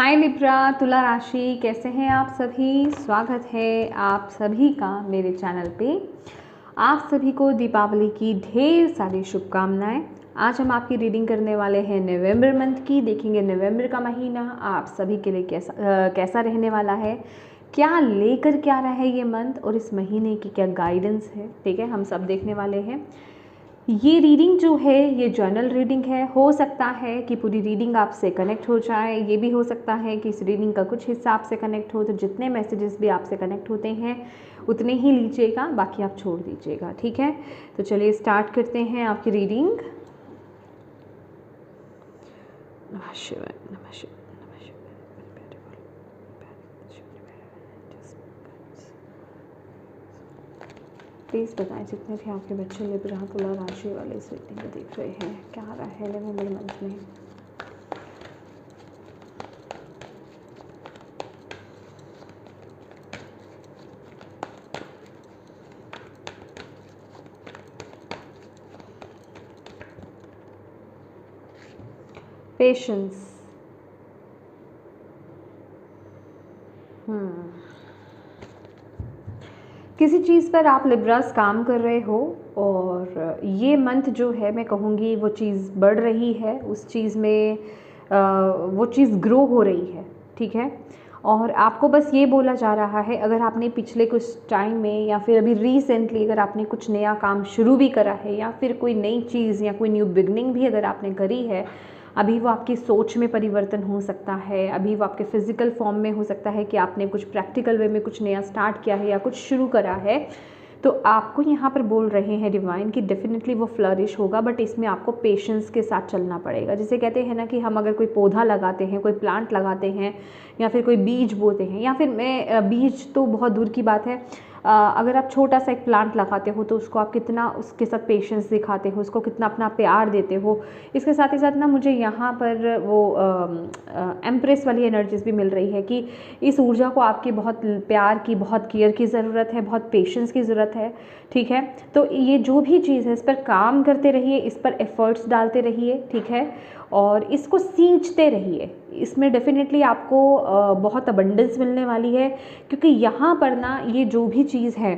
हाय Libra तुला राशि, कैसे हैं आप सभी। स्वागत है आप सभी का मेरे चैनल पे। आप सभी को दीपावली की ढेर सारी शुभकामनाएं। आज हम आपकी रीडिंग करने वाले हैं नवंबर मंथ की। देखेंगे नवंबर का महीना आप सभी के लिए कैसा रहने वाला है, क्या लेकर क्या रहा है ये मंथ, और इस महीने की क्या गाइडेंस है। ठीक है, हम सब देखने वाले हैं। ये रीडिंग जो है ये जर्नल रीडिंग है। हो सकता है कि पूरी रीडिंग आपसे कनेक्ट हो जाए, ये भी हो सकता है कि इस रीडिंग का कुछ हिस्सा आपसे कनेक्ट हो। तो जितने मैसेजेस भी आपसे कनेक्ट होते हैं उतने ही लीजिएगा, बाकी आप छोड़ दीजिएगा। ठीक है, तो चलिए स्टार्ट करते हैं आपकी रीडिंग। नमः शिवाय, नमः शिवाय। प्लीज़ बताएं जितने भी आपके बच्चे लिब्रा तुला राशि वाले इस रीडिंग को देख रहे हैं, क्या आ रहा है नवंबर मंथ में। पेशेंस। किसी चीज़ पर आप लिब्रास काम कर रहे हो और ये मंथ जो है मैं कहूँगी वो चीज़ बढ़ रही है, उस चीज़ में वो चीज़ ग्रो हो रही है। ठीक है, और आपको बस ये बोला जा रहा है, अगर आपने पिछले कुछ टाइम में या फिर अभी रिसेंटली अगर आपने कुछ नया काम शुरू भी करा है या फिर कोई नई चीज़ या कोई न्यू बिगनिंग भी अगर आपने करी है, अभी वो आपकी सोच में परिवर्तन हो सकता है, अभी वो आपके फिजिकल फॉर्म में हो सकता है कि आपने कुछ प्रैक्टिकल वे में कुछ नया स्टार्ट किया है या कुछ शुरू करा है। तो आपको यहाँ पर बोल रहे हैं डिवाइन कि डेफिनेटली वो फ्लरिश होगा, बट इसमें आपको पेशेंस के साथ चलना पड़ेगा। जिसे कहते हैं ना कि हम अगर कोई पौधा लगाते हैं, कोई प्लांट लगाते हैं या फिर कोई बीज बोते हैं, या फिर मैं बीज तो बहुत दूर की बात है, अगर आप छोटा सा एक प्लांट लगाते हो तो उसको आप कितना उसके साथ पेशेंस दिखाते हो, उसको कितना अपना प्यार देते हो। इसके साथ ही साथ ना मुझे यहाँ पर वो एम्प्रेस वाली एनर्जीज भी मिल रही है कि इस ऊर्जा को आपकी बहुत प्यार की, बहुत केयर की ज़रूरत है, बहुत पेशेंस की ज़रूरत है। ठीक है, तो ये जो भी चीज़ है इस पर काम करते रहिए, इस पर एफर्ट्स डालते रहिए। ठीक है, और इसको सींचते रहिए। इसमें डेफिनेटली आपको बहुत अबंडेंस मिलने वाली है, क्योंकि यहाँ पर ना ये जो भी चीज़ है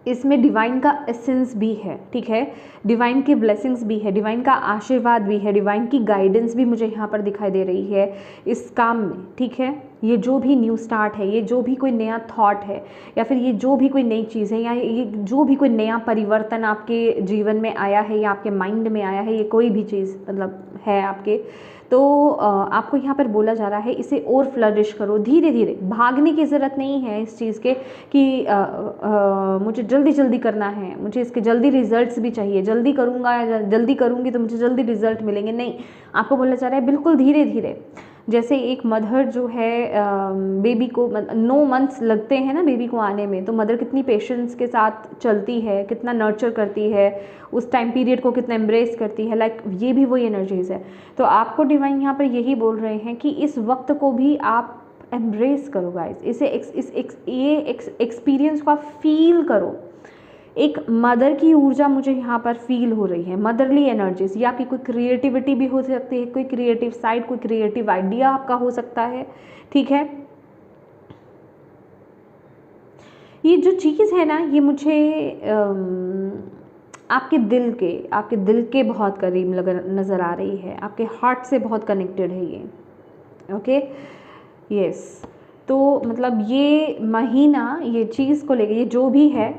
इसमें डिवाइन का एसेंस भी है। ठीक है, डिवाइन की ब्लेसिंग्स भी है, डिवाइन का आशीर्वाद भी है, डिवाइन की गाइडेंस भी मुझे यहाँ पर दिखाई दे रही है इस काम में। ठीक है, ये जो भी न्यू स्टार्ट है, ये जो भी कोई नया थॉट है, या फिर ये जो भी कोई नई चीज़ है, या ये जो भी कोई नया परिवर्तन आपके जीवन में आया है या आपके माइंड में आया है, ये कोई भी चीज़ मतलब है आपके, तो आपको यहाँ पर बोला जा रहा है इसे और फ्लरिश करो धीरे धीरे। भागने की ज़रूरत नहीं है इस चीज़ के कि मुझे जल्दी जल्दी करना है, मुझे इसके जल्दी रिजल्ट्स भी चाहिए, जल्दी करूँगा जल्दी करूँगी तो मुझे जल्दी रिजल्ट मिलेंगे। नहीं, आपको बोला जा रहा है बिल्कुल धीरे धीरे। जैसे एक मदर जो है बेबी को 9 मंथ्स लगते हैं ना बेबी को आने में, तो मदर कितनी पेशेंस के साथ चलती है, कितना नर्चर करती है, उस टाइम पीरियड को कितना एम्ब्रेस करती है। लाइक ये भी वही एनर्जीज़ है। तो आपको डिवाइन यहाँ पर यही बोल रहे हैं कि इस वक्त को भी आप एम्ब्रेस करो गाइस, इसे ये एक्सपीरियंस को आप फील करो। एक मदर की ऊर्जा मुझे यहाँ पर फील हो रही है, मदरली एनर्जीज। या आपकी कोई क्रिएटिविटी भी हो सकती है, कोई क्रिएटिव साइड, कोई क्रिएटिव आइडिया आपका हो सकता है। ठीक है, ये जो चीज़ है ना ये मुझे आपके दिल के बहुत करीब नज़र आ रही है, आपके हार्ट से बहुत कनेक्टेड है ये। Okay, yes. तो मतलब ये महीना ये चीज़ को लेके, ये जो भी है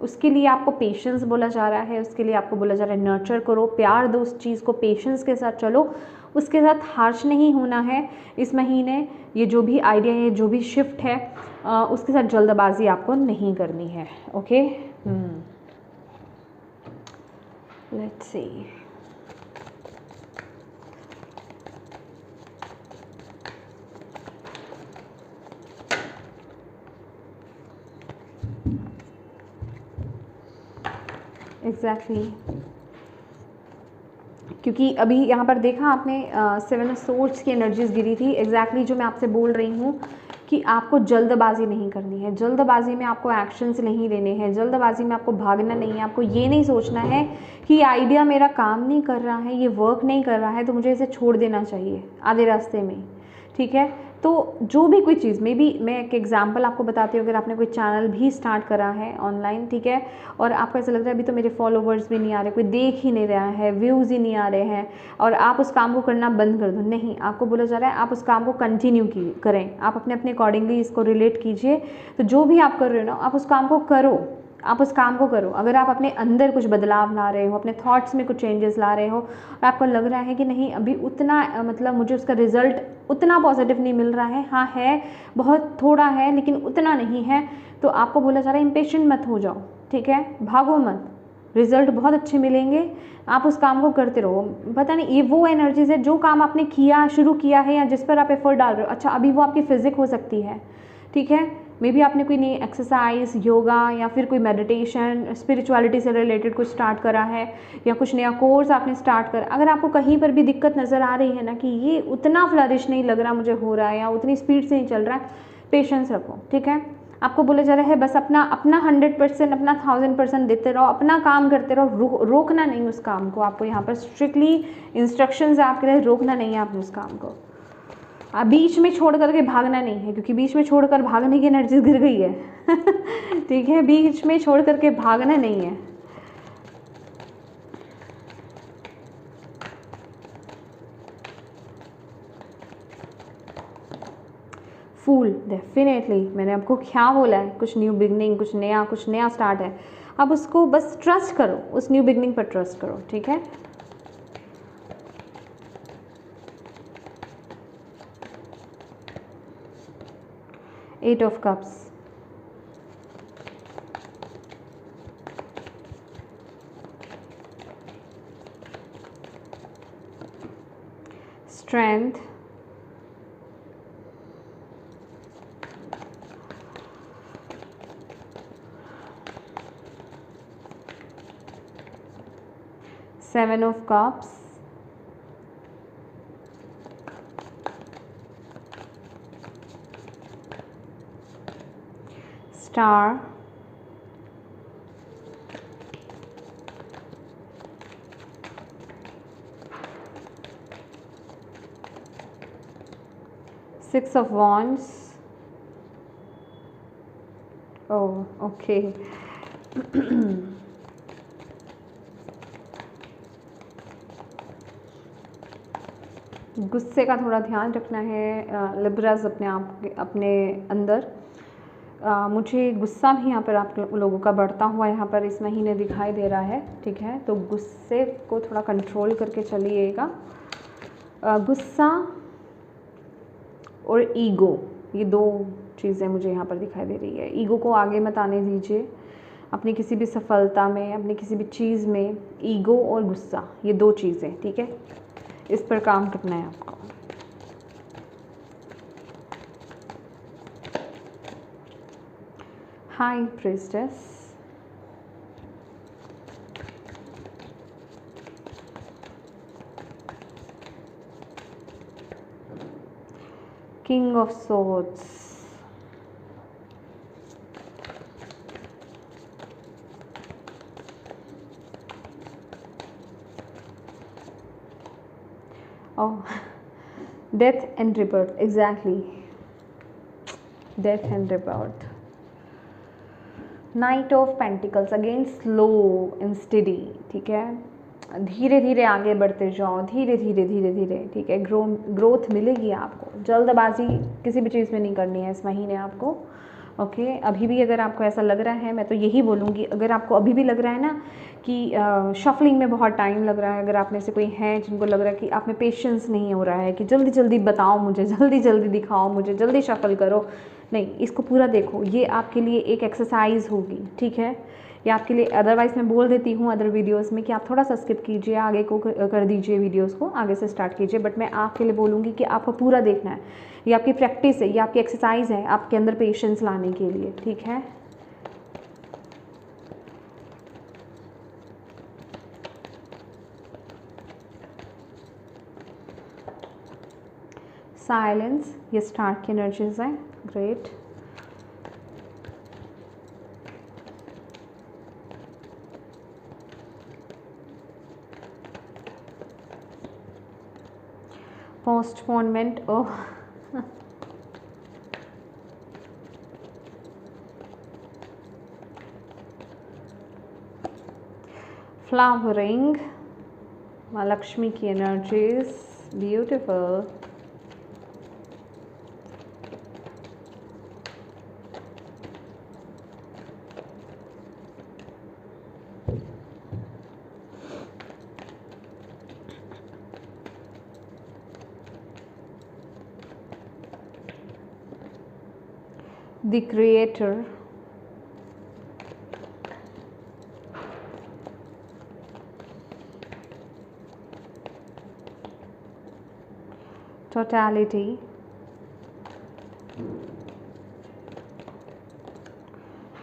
उसके लिए आपको पेशेंस बोला जा रहा है, उसके लिए आपको बोला जा रहा है नर्चर करो, प्यार दो उस चीज़ को, पेशेंस के साथ चलो, उसके साथ हार्श नहीं होना है इस महीने। ये जो भी आइडिया है, जो भी शिफ्ट है, उसके साथ जल्दबाजी आपको नहीं करनी है। Okay, let's see. एग्जैक्टली, क्योंकि अभी यहाँ पर देखा आपने 7 ऑफ सोर्ड्स की एनर्जीज गिरी थी। एग्जैक्टली जो मैं आपसे बोल रही हूँ कि आपको जल्दबाजी नहीं करनी है, जल्दबाजी में आपको एक्शंस नहीं लेने हैं, जल्दबाजी में आपको भागना नहीं है। आपको ये नहीं सोचना है कि ये आइडिया मेरा काम नहीं कर रहा है, ये वर्क नहीं कर रहा है तो मुझे इसे छोड़ देना चाहिए आधे रास्ते में। ठीक है। तो जो भी कोई चीज़, मे बी मैं एक एग्जांपल आपको बताती हूँ, अगर आपने कोई चैनल भी स्टार्ट करा है ऑनलाइन, ठीक है, और आपको ऐसा लग रहा है अभी तो मेरे फॉलोवर्स भी नहीं आ रहे, कोई देख ही नहीं रहा है, व्यूज़ ही नहीं आ रहे हैं, और आप उस काम को करना बंद कर दो, नहीं, आपको बोला जा रहा है आप उस काम को कंटिन्यू करें, आप अपने अपने अकॉर्डिंगली इसको रिलेट कीजिए। तो जो भी आप कर रहे हो ना, आप उस काम को करो, आप उस काम को करो। अगर आप अपने अंदर कुछ बदलाव ला रहे हो, अपने थॉट्स में कुछ चेंजेस ला रहे हो, और आपको लग रहा है कि नहीं अभी उतना मतलब मुझे उसका रिज़ल्ट उतना पॉजिटिव नहीं मिल रहा है, हाँ है, बहुत थोड़ा है लेकिन उतना नहीं है, तो आपको बोला जा रहा है इम्पेशेंट मत हो जाओ, ठीक है, भागो मत, रिज़ल्ट बहुत अच्छे मिलेंगे, आप उस काम को करते रहो। पता नहीं ये वो एनर्जीज है, जो काम आपने किया, शुरू किया है, या जिस पर आप एफर्ट डाल रहे हो, अच्छा अभी वो आपकी फिजिक हो सकती है, ठीक है, मे बी आपने कोई नई एक्सरसाइज, योगा या फिर कोई मेडिटेशन, स्पिरिचुअलिटी से रिलेटेड कुछ स्टार्ट करा है, या कुछ नया कोर्स आपने स्टार्ट करा, अगर आपको कहीं पर भी दिक्कत नज़र आ रही है ना कि ये उतना फ्लरिश नहीं लग रहा मुझे हो रहा है, या उतनी स्पीड से नहीं चल रहा है, पेशेंस रखो, ठीक है। आपको बोला जा रहा है बस अपना 100%, अपना 1000% देते रहो, अपना काम करते रहो, रोकना नहीं उस काम को। आपको यहाँ पर स्ट्रिक्टली इंस्ट्रक्शंस है आपके लिए, रोकना नहीं है आपने उस काम को, बीच में छोड़ करके भागना नहीं है, क्योंकि बीच में छोड़कर भागने की एनर्जी गिर गई है ठीक है, बीच में छोड़ करके भागना नहीं है। फूल, डेफिनेटली मैंने आपको क्या बोला है, कुछ न्यू बिगनिंग, कुछ नया स्टार्ट है, अब उसको बस ट्रस्ट करो, उस न्यू बिगनिंग पर ट्रस्ट करो, ठीक है। Eight of cups, strength, seven of cups, star, six of wands, oh okay गुस्से का थोड़ा ध्यान रखना है लिब्रास अपने अंदर। मुझे गुस्सा भी यहाँ पर आप लोगों का बढ़ता हुआ यहाँ पर इस महीने दिखाई दे रहा है, ठीक है, तो गुस्से को थोड़ा कंट्रोल करके चलिएगा। गुस्सा और ईगो, ये दो चीज़ें मुझे यहाँ पर दिखाई दे रही है। ईगो को आगे मत आने दीजिए अपनी किसी भी सफलता में, अपनी किसी भी चीज़ में। ईगो और गुस्सा, ये दो चीज़ें, ठीक है, इस पर काम करना है आपको। High priestess, king of swords, death and rebirth, exactly, death and rebirth. Night of pentacles, again slow and steady, ठीक है, धीरे धीरे आगे बढ़ते जाओ, धीरे धीरे धीरे धीरे, ठीक है, ग्रोथ मिलेगी आपको। जल्दबाजी किसी भी चीज़ में नहीं करनी है इस महीने आपको, ओके। अभी भी अगर आपको ऐसा लग रहा है, मैं तो यही बोलूँगी, अगर आपको अभी भी लग रहा है ना कि शफलिंग में बहुत टाइम लग रहा है, अगर आप में से कोई हैं जिनको लग रहा है कि आप में पेशेंस नहीं हो रहा है, कि जल्दी जल्दी बताओ मुझे, जल्दी जल्दी दिखाओ मुझे, जल्दी शफल करो, नहीं, इसको पूरा देखो, ये आपके लिए एक एक्सरसाइज होगी, ठीक है, ये आपके लिए। अदरवाइज़ मैं बोल देती हूँ अदर वीडियोस में कि आप थोड़ा सा स्किप कीजिए, आगे को कर दीजिए, वीडियोस को आगे से स्टार्ट कीजिए, बट मैं आपके लिए बोलूँगी कि आपको पूरा देखना है। ये आपकी प्रैक्टिस है, ये आपकी एक्सरसाइज है आपके अंदर पेशेंस लाने के लिए, ठीक है। साइलेंस, ये स्टार्ट की एनर्जीज है, ग्रेट। पोस्टपोनमेंट, ओह फ्लावरिंग, माँ लक्ष्मी की energies, beautiful. The Creator, Totality,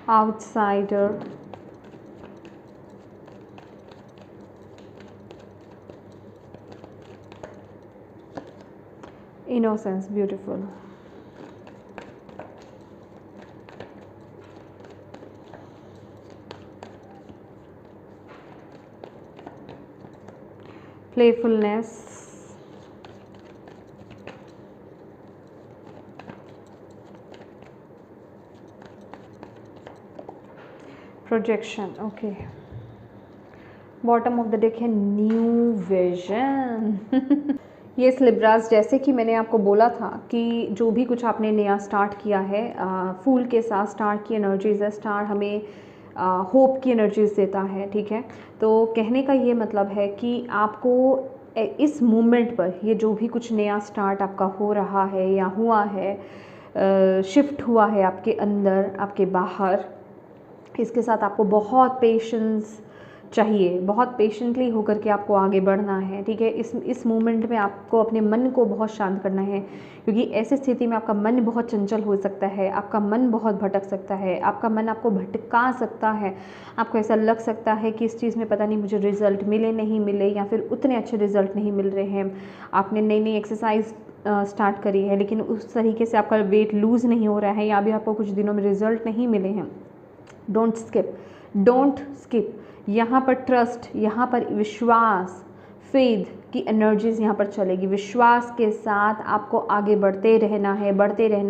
Outsider, Innocence, beautiful। Playfulness, projection. Okay, bottom of the deck है न्यू विजन। ये लिब्रास, जैसे कि मैंने आपको बोला था कि जो भी कुछ आपने नया स्टार्ट किया है, फूल के साथ स्टार्ट की एनर्जीज है। स्टार हमें होप की एनर्जीज देता है, ठीक है। तो कहने का ये मतलब है कि आपको इस मोमेंट पर ये जो भी कुछ नया स्टार्ट आपका हो रहा है या हुआ है, शिफ्ट हुआ है आपके अंदर, आपके बाहर, इसके साथ आपको बहुत पेशेंस चाहिए, बहुत पेशेंटली होकर के आपको आगे बढ़ना है, ठीक है। इस मोमेंट में आपको अपने मन को बहुत शांत करना है, क्योंकि ऐसी स्थिति में आपका मन बहुत चंचल हो सकता है, आपका मन बहुत भटक सकता है, आपका मन आपको भटका सकता है। आपको ऐसा लग सकता है कि इस चीज़ में पता नहीं मुझे रिज़ल्ट मिले नहीं मिले, या फिर उतने अच्छे रिज़ल्ट नहीं मिल रहे हैं। आपने नई नई एक्सरसाइज स्टार्ट करी है, लेकिन उस तरीके से आपका वेट लूज़ नहीं हो रहा है, या भी आपको कुछ दिनों में रिज़ल्ट नहीं मिले हैं। Don't skip. यहाँ पर ट्रस्ट, यहाँ पर विश्वास, फेथ की एनर्जीज यहाँ पर चलेगी। विश्वास के साथ आपको आगे बढ़ते रहना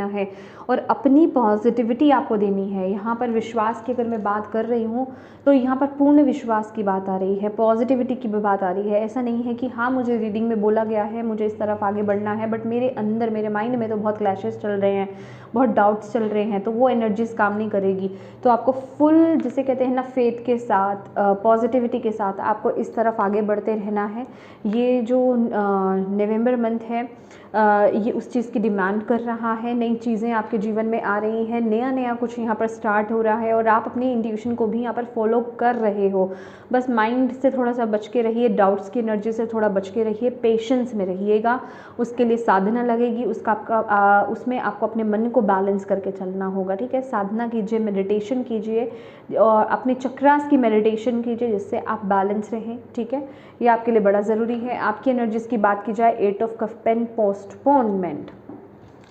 है और अपनी पॉजिटिविटी आपको देनी है। यहाँ पर विश्वास की अगर मैं बात कर रही हूँ तो यहाँ पर पूर्ण विश्वास की बात आ रही है, पॉजिटिविटी की भी बात आ रही है। ऐसा नहीं है कि हाँ मुझे रीडिंग में बोला गया है मुझे इस तरफ आगे बढ़ना है, बट मेरे अंदर, मेरे माइंड में तो बहुत क्लैशेस चल रहे हैं, बहुत डाउट्स चल रहे हैं, तो वो एनर्जीज काम नहीं करेगी। तो आपको फुल, जिसे कहते हैं ना, फेथ के साथ, पॉजिटिविटी के साथ आपको इस तरफ आगे बढ़ते रहना है। ये जो नवंबर मंथ है, ये उस चीज़ की डिमांड कर रहा है। नई चीज़ें आपके जीवन में आ रही हैं, नया नया कुछ यहाँ पर स्टार्ट हो रहा है, और आप अपनी इंट्यूशन को भी यहाँ पर फॉलो कर रहे हो। बस माइंड से थोड़ा सा बच के रहिए, डाउट्स की एनर्जी से थोड़ा बच के रहिए, पेशेंस में रहिएगा। उसके लिए साधना लगेगी, उसमें आपको अपने मन को बैलेंस करके चलना होगा, ठीक है। साधना कीजिए, मेडिटेशन कीजिए, और अपने चक्रास की मेडिटेशन कीजिए, जिससे आप बैलेंस रहें, ठीक है। ये आपके लिए बड़ा ज़रूरी है। आपकी एनर्जीज़ की बात की जाए, 8 ऑफ कप पेन, पोस्टपोनमेंट।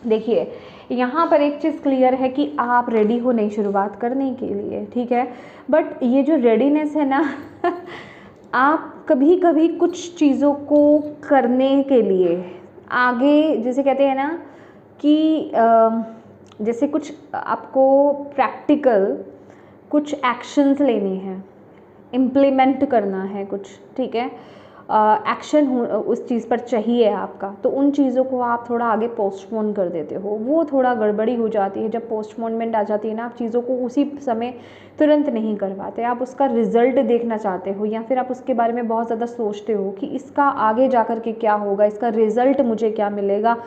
देखिए, यहाँ पर एक चीज़ क्लियर है कि आप रेडी हो नई शुरुआत करने के लिए, ठीक है। बट ये जो रेडीनेस है ना आप कभी कभी कुछ चीज़ों को करने के लिए आगे, जैसे कहते हैं ना कि जैसे कुछ आपको प्रैक्टिकल कुछ एक्शंस लेने हैं, इम्प्लीमेंट करना है कुछ, ठीक है। एक्शन उस चीज़ पर चाहिए आपका, तो उन चीज़ों को आप थोड़ा आगे पोस्टपोन कर देते हो। वो थोड़ा गड़बड़ी हो जाती है जब पोस्टपोनमेंट आ जाती है ना। आप चीज़ों को उसी समय तुरंत नहीं करवाते, आप उसका रिजल्ट देखना चाहते हो, या फिर आप उसके बारे में बहुत ज़्यादा सोचते हो कि इसका आगे जा कर के क्या होगा, इसका रिजल्ट मुझे क्या मिलेगा,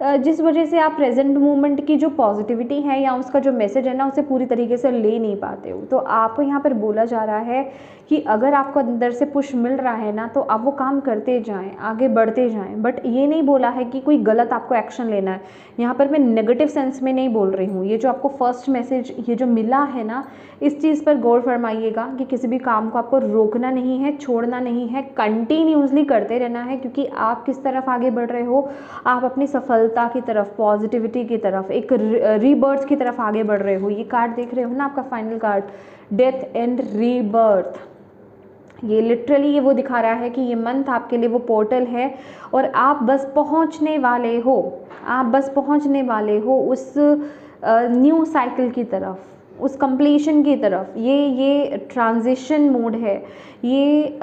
जिस वजह से आप प्रेजेंट मोमेंट की जो पॉजिटिविटी है या उसका जो मैसेज है ना, उसे पूरी तरीके से ले नहीं पाते हो। तो आपको यहाँ पर बोला जा रहा है कि अगर आपको अंदर से पुश मिल रहा है ना, तो आप वो काम करते जाएं, आगे बढ़ते जाएं। बट ये नहीं बोला है कि कोई गलत आपको एक्शन लेना है। यहाँ पर मैं नेगेटिव सेंस में नहीं बोल रही हूँ। ये जो आपको फर्स्ट मैसेज ये जो मिला है ना, इस चीज़ पर गौर फरमाइएगा कि किसी भी काम को आपको रोकना नहीं है, छोड़ना नहीं है, कंटिन्यूसली करते रहना है। क्योंकि आप किस तरफ आगे बढ़ रहे हो, आप अपनी सफलता की तरफ, पॉजिटिविटी की तरफ, एक रीबर्थ की तरफ आगे बढ़ रहे हो। ये कार्ड देख रहे हो ना, आपका final card, death and rebirth. ये लिटरली ये वो दिखा रहा है कि ये मंथ आपके लिए वो पोर्टल है और आप बस पहुंचने वाले हो। आप बस पहुंचने वाले हो उस न्यू साइकिल की तरफ, उस कंप्लीशन की तरफ। ये ट्रांजिशन मोड है, ये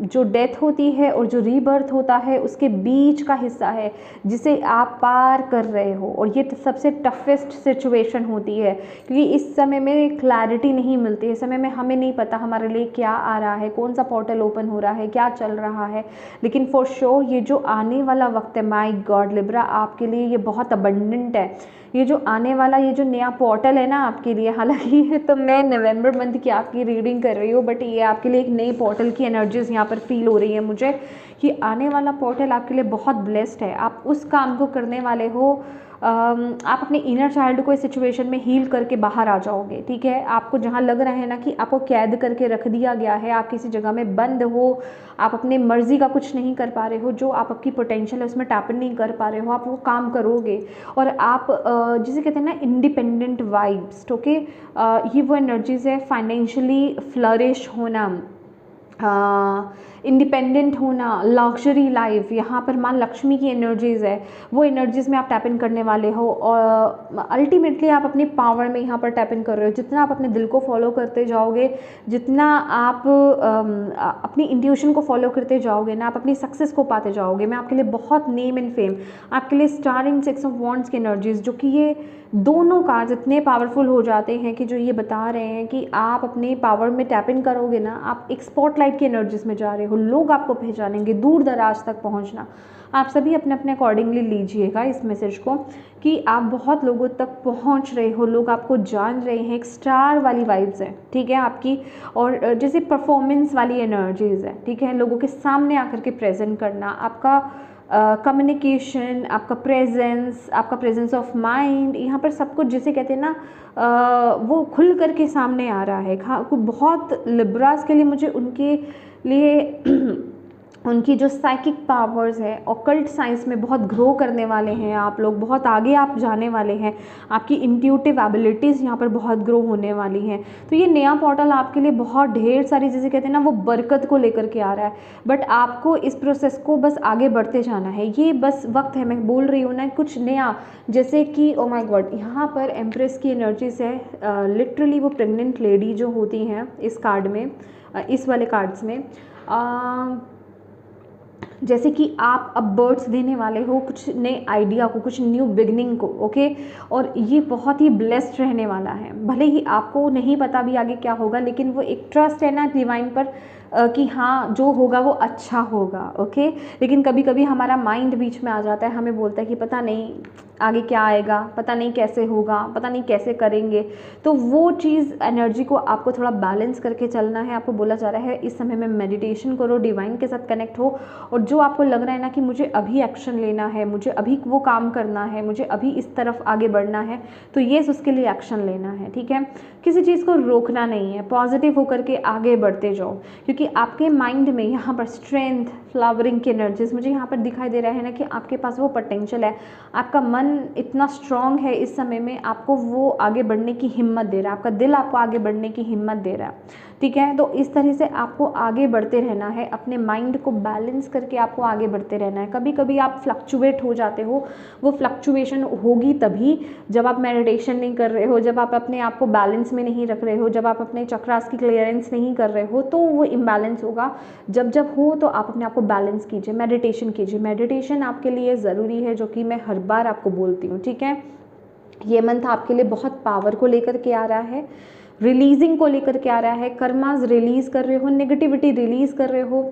जो डेथ होती है और जो रीबर्थ होता है उसके बीच का हिस्सा है जिसे आप पार कर रहे हो। और ये सबसे टफेस्ट सिचुएशन होती है क्योंकि इस समय में क्लैरिटी नहीं मिलती है, इस समय में हमें नहीं पता हमारे लिए क्या आ रहा है, कौन सा पोर्टल ओपन हो रहा है, क्या चल रहा है। लेकिन फॉर श्योर ये जो आने वाला वक्त है, माय गॉड लिब्रा, आपके लिए ये बहुत अबंडेंट है। ये जो आने वाला, ये जो नया पोर्टल है ना आपके लिए, हालांकि तो मैं नवंबर मंथ की आपकी रीडिंग कर रही हूँ, बट ये आपके लिए एक नए पोर्टल की एनर्जीज यहाँ पर फील हो रही है मुझे कि आने वाला पोर्टल आपके लिए बहुत ब्लेस्ड है। आप उस काम को करने वाले हो, आप अपने इनर चाइल्ड को इस सिचुएशन में हील करके बाहर आ जाओगे, ठीक है। आपको जहाँ लग रहा है ना कि आपको कैद करके रख दिया गया है, आप किसी जगह में बंद हो, आप अपने मर्जी का कुछ नहीं कर पा रहे हो, जो आप आपकी पोटेंशियल है उसमें टैप इन नहीं कर पा रहे हो, आप वो काम करोगे। और आप जिसे कहते हैं ना इंडिपेंडेंट वाइब्स, ओके, ये वो एनर्जीज है, फाइनेंशियली फ्लरिश होना, इंडिपेंडेंट होना, लग्जरी लाइफ, यहाँ पर माँ लक्ष्मी की एनर्जीज़ है, वो एनर्जीज़ में आप टैप इन करने वाले हो। और अल्टीमेटली आप अपनी पावर में यहाँ पर टैप इन कर रहे हो। जितना आप अपने दिल को फॉलो करते जाओगे, जितना आप अपनी इंट्यूशन को फॉलो करते जाओगे ना, आप अपनी सक्सेस को पाते जाओगे। मैं आपके लिए बहुत नेम एंड फेम, आपके लिए स्टारिंग 6 ऑफ वॉन्ड्स की एनर्जीज़, जो कि ये दोनों कार्ड्स इतने पावरफुल हो जाते हैं कि जो ये बता रहे हैं कि आप अपने पावर में टैप इन करोगे ना, आप एक स्पॉटलाइट की एनर्जीज में जा रहे हो, लोग आपको पहचानेंगे, दूर दराज तक पहुंचना। आप सभी अपने अपने अकॉर्डिंगली लीजिएगा इस मैसेज को कि आप बहुत लोगों तक पहुंच रहे हो, लोग आपको जान रहे हैं, एक स्टार वाली वाइब्स है, ठीक है आपकी। और जैसे परफॉर्मेंस वाली एनर्जीज है, ठीक है, लोगों के सामने आकर के प्रेजेंट करना, आपका कम्युनिकेशन, आपका प्रेजेंस ऑफ माइंड, यहाँ पर सब कुछ जिसे कहते हैं ना वो खुल करके सामने आ रहा है। बहुत लिब्रास के लिए मुझे उनके लिए उनकी जो साइकिक पावर्स है, ऑकल्ट साइंस में बहुत ग्रो करने वाले हैं आप लोग, बहुत आगे आप जाने वाले हैं, आपकी इंट्यूटिव एबिलिटीज़ यहाँ पर बहुत ग्रो होने वाली हैं। तो ये नया पोर्टल आपके लिए बहुत ढेर सारी चीज़ें कहते हैं ना वो बरकत को लेकर के आ रहा है, बट आपको इस प्रोसेस को बस आगे बढ़ते जाना है। ये बस वक्त है, मैं बोल रही हूँ ना कुछ नया, जैसे कि ओ माय गॉड, यहाँ पर एम्प्रेस की एनर्जीज है, लिटरली वो प्रेग्नेंट लेडी जो होती हैं इस कार्ड में, इस वाले कार्ड्स में, जैसे कि आप अब बर्ड्स देने वाले हो कुछ नए आइडिया को, कुछ न्यू बिगनिंग को, ओके। और ये बहुत ही ब्लेस्ड रहने वाला है, भले ही आपको नहीं पता भी आगे क्या होगा, लेकिन वो एक ट्रस्ट है ना डिवाइन पर कि हाँ जो होगा वो अच्छा होगा, ओके। लेकिन कभी कभी हमारा माइंड बीच में आ जाता है, हमें बोलता है कि पता नहीं आगे क्या आएगा, पता नहीं कैसे होगा, पता नहीं कैसे करेंगे। तो वो चीज़ एनर्जी को आपको थोड़ा बैलेंस करके चलना है। आपको बोला जा रहा है इस समय में मेडिटेशन करो, डिवाइन के साथ कनेक्ट हो, और जो आपको लग रहा है ना कि मुझे अभी एक्शन लेना है, मुझे अभी वो काम करना है, मुझे अभी इस तरफ आगे बढ़ना है, तो ये उसके लिए एक्शन लेना है, ठीक है। किसी चीज़ को रोकना नहीं है, पॉजिटिव होकर के आगे बढ़ते जाओ, क्योंकि आपके माइंड में यहाँ पर स्ट्रेंथ, फ्लावरिंग की एनर्जीज मुझे यहाँ पर दिखाई दे रहा है ना कि आपके पास वो पोटेंशियल है, आपका मन इतना स्ट्रांग है इस समय में, आपको वो आगे बढ़ने की हिम्मत दे रहा है, आपका दिल आपको आगे बढ़ने की हिम्मत दे रहा है, ठीक है। तो इस तरह से आपको आगे बढ़ते रहना है, अपने माइंड को बैलेंस करके आपको आगे बढ़ते रहना है। कभी कभी आप फ्लक्चुएट हो जाते हो, वो फ्लक्चुएशन होगी तभी जब आप मेडिटेशन नहीं कर रहे हो, जब आप अपने आप को बैलेंस में नहीं रख रहे हो, जब आप अपने चक्रास की क्लियरेंस नहीं कर रहे हो, तो वो इम्बैलेंस होगा। जब हो तो आप अपने आप को बैलेंस कीजिए, मेडिटेशन कीजिए। मेडिटेशन आपके लिए ज़रूरी है, जो कि मैं हर बार आपको बोलती हूँ, ठीक है। ये मंथ आपके लिए बहुत पावर को लेकर के आ रहा है, रिलीजिंग को लेकर के आ रहा है, कर्मास रिलीज़ कर रहे हो, नेगेटिविटी रिलीज़ कर रहे हो।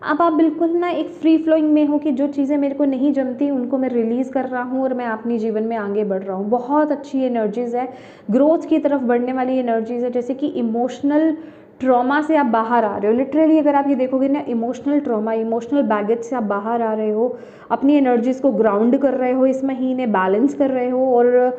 अब आप बिल्कुल ना एक फ्री फ्लोइंग में हो कि जो चीज़ें मेरे को नहीं जमती उनको मैं रिलीज़ कर रहा हूँ और मैं अपनी जीवन में आगे बढ़ रहा हूँ। बहुत अच्छी एनर्जीज़ है, ग्रोथ की तरफ बढ़ने वाली एनर्जीज़ है, जैसे कि इमोशनल ट्रॉमा से आप बाहर आ रहे हो। लिटरली अगर आप ये देखोगे ना, इमोशनल ट्रॉमा, इमोशनल बैगेज से आप बाहर आ रहे हो, अपनी एनर्जीज़ को ग्राउंड कर रहे हो इस महीने, बैलेंस कर रहे हो, और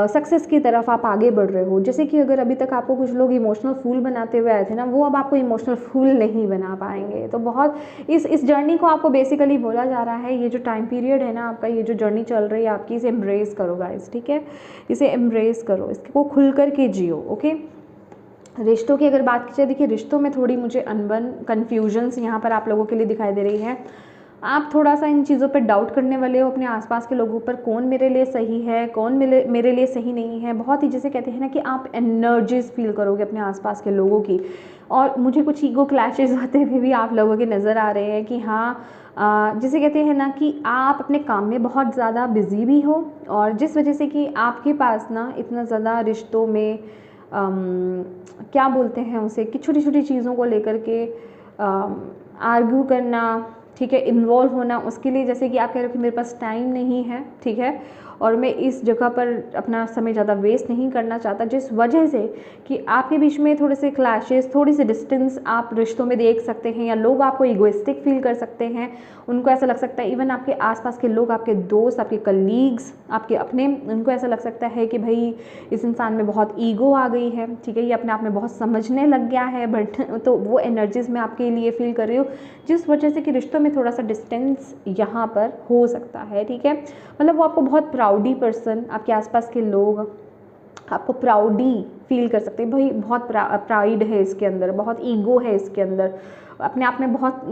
सक्सेस की तरफ आप आगे बढ़ रहे हो। जैसे कि अगर अभी तक आपको कुछ लोग इमोशनल फूल बनाते हुए आए थे ना, वो अब आपको इमोशनल फूल नहीं बना पाएंगे। तो बहुत इस जर्नी को आपको बेसिकली बोला जा रहा है, ये जो टाइम पीरियड है ना आपका, ये जो जर्नी चल रही है आपकी, इसे एम्ब्रेस करो गाइस, ठीक है। इसे एम्ब्रेस करो, इसको खुल कर के जियो, ओके। रिश्तों की अगर बात की जाए, देखिए रिश्तों में थोड़ी मुझे अनबन, कन्फ्यूजन्स यहाँ पर आप लोगों के लिए दिखाई दे रही है। आप थोड़ा सा इन चीज़ों पे डाउट करने वाले हो अपने आसपास के लोगों पर, कौन मेरे लिए सही है, कौन मेरे लिए सही नहीं है। बहुत ही जैसे कहते हैं ना कि आप एनर्जीज फील करोगे अपने आसपास के लोगों की। और मुझे कुछ ईगो क्लैशेस होते हुए भी आप लोगों के नज़र आ रहे हैं कि हाँ, जिसे कहते हैं ना कि आप अपने काम में बहुत ज़्यादा बिजी भी हो, और जिस वजह से कि आपके पास ना इतना ज़्यादा रिश्तों में क्या बोलते हैं उसे, कि छोटी छोटी चीज़ों को लेकर के आर्ग्यू करना, ठीक है, इन्वॉल्व होना, उसके लिए जैसे कि आप कह रहे हो कि मेरे पास टाइम नहीं है, ठीक है, और मैं इस जगह पर अपना समय ज़्यादा वेस्ट नहीं करना चाहता, जिस वजह से कि आपके बीच में थोड़े से क्लैशेस, थोड़ी सी डिस्टेंस आप रिश्तों में देख सकते हैं, या लोग आपको इगोइस्टिक फील कर सकते हैं, उनको ऐसा लग सकता है, इवन आपके आसपास के लोग, आपके दोस्त, आपके कलीग्स, आपके अपने, उनको ऐसा लग सकता है कि भाई इस इंसान में बहुत ईगो आ गई है, ठीक है, ये अपने आप में बहुत समझने लग गया है। बट तो वो एनर्जीज मैं आपके लिए फील कर रही हूँ, जिस वजह से कि रिश्तों में थोड़ा सा डिस्टेंस यहाँ पर हो सकता है, ठीक है। मतलब वो आपको बहुत प्राउडी पर्सन, आपके आसपास के लोग आपको प्राउडी फील कर सकते हैं, भाई बहुत प्राइड है इसके अंदर, बहुत ईगो है इसके अंदर, अपने आप में बहुत